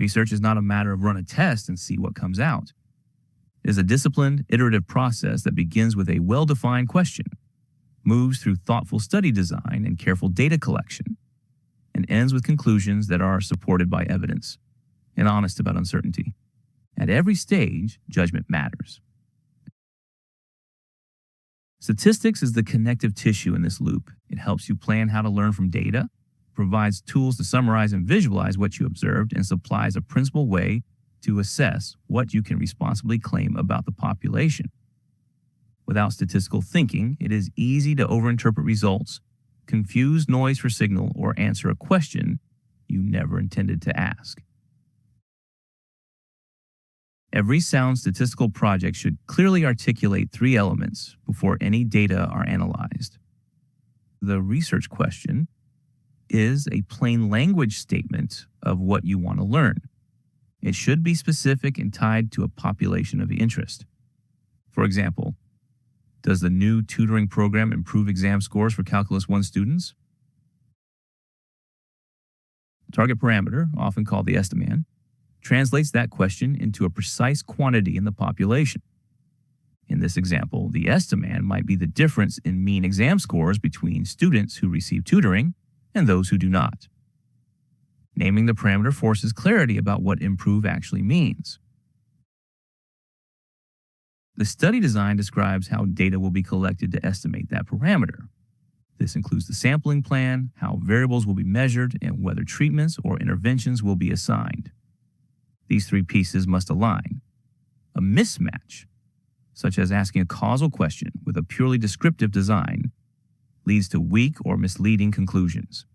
Research is not a matter of run a test and see what comes out. It is a disciplined, iterative process that begins with a well-defined question, moves through thoughtful study design and careful data collection, and ends with conclusions that are supported by evidence and honest about uncertainty. At every stage, judgment matters. Statistics is the connective tissue in this loop. It helps you plan how to learn from data, provides tools to summarize and visualize what you observed, and supplies a principled way to assess what you can responsibly claim about the population. Without statistical thinking, it is easy to overinterpret results, confuse noise for signal, or answer a question you never intended to ask. Every sound statistical project should clearly articulate three elements before any data are analyzed. The research question is a plain language statement of what you want to learn. It should be specific and tied to a population of interest. For example, does the new tutoring program improve exam scores for Calculus 1 students? Target parameter, often called the estimand, translates that question into a precise quantity in the population. In this example, the estimand might be the difference in mean exam scores between students who receive tutoring and those who do not. Naming the parameter forces clarity about what improve actually means. The study design describes how data will be collected to estimate that parameter. This includes the sampling plan, how variables will be measured, and whether treatments or interventions will be assigned. These three pieces must align. A mismatch, such as asking a causal question with a purely descriptive design, leads to weak or misleading conclusions.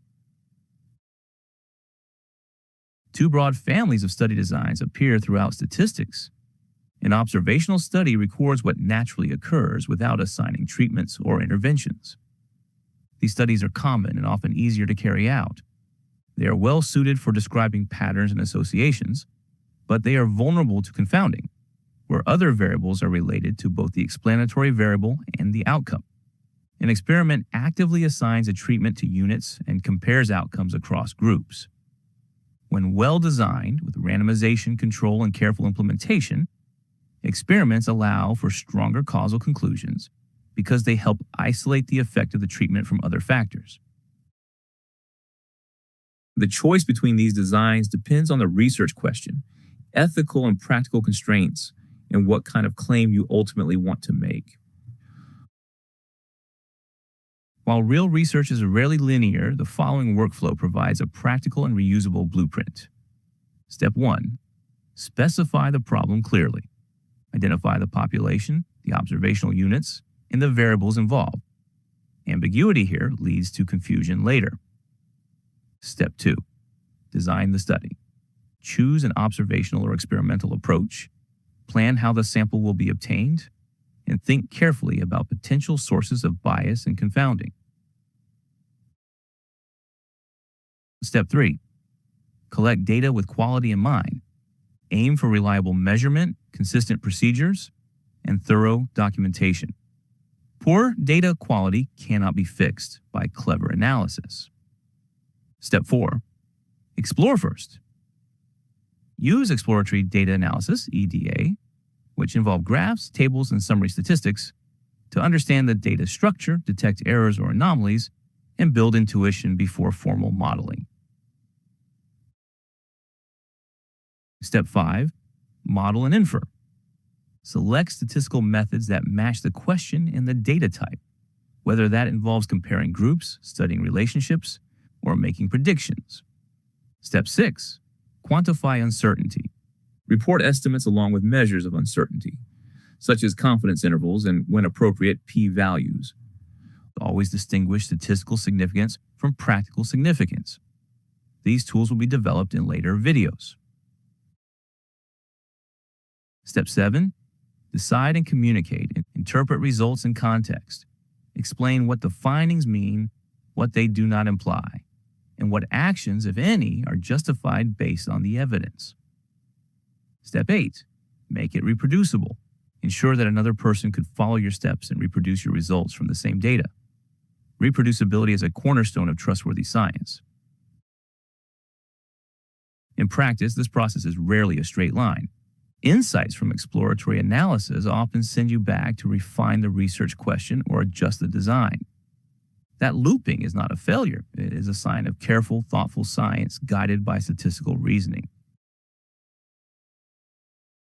Two broad families of study designs appear throughout statistics. An observational study records what naturally occurs without assigning treatments or interventions. These studies are common and often easier to carry out. They are well suited for describing patterns and associations, but they are vulnerable to confounding, where other variables are related to both the explanatory variable and the outcome. An experiment actively assigns a treatment to units and compares outcomes across groups. When well designed, with randomization, control, and careful implementation, experiments allow for stronger causal conclusions because they help isolate the effect of the treatment from other factors. The choice between these designs depends on the research question, ethical and practical constraints, and what kind of claim you ultimately want to make. While real research is rarely linear, the following workflow provides a practical and reusable blueprint. Step 1. Specify the problem clearly. Identify the population, the observational units, and the variables involved. Ambiguity here leads to confusion later. Step 2. Design the study. Choose an observational or experimental approach, plan how the sample will be obtained, and think carefully about potential sources of bias and confounding. Step 3. Collect data with quality in mind. Aim for reliable measurement, consistent procedures, and thorough documentation. Poor data quality cannot be fixed by clever analysis. Step 4. Explore first. Use exploratory data analysis, EDA, which involve graphs, tables, and summary statistics, to understand the data structure, detect errors or anomalies, and build intuition before formal modeling. Step 5. Model and infer. Select statistical methods that match the question and the data type, whether that involves comparing groups, studying relationships, or making predictions. Step 6. Quantify uncertainty. Report estimates along with measures of uncertainty, such as confidence intervals and, when appropriate, p-values. Always distinguish statistical significance from practical significance. These tools will be developed in later videos. Step 7. Decide and communicate. Interpret results in context. Explain what the findings mean, what they do not imply, and what actions, if any, are justified based on the evidence. Step 8. Make it reproducible. Ensure that another person could follow your steps and reproduce your results from the same data. Reproducibility is a cornerstone of trustworthy science. In practice, this process is rarely a straight line. Insights from exploratory analysis often send you back to refine the research question or adjust the design. That looping is not a failure. It is a sign of careful, thoughtful science guided by statistical reasoning.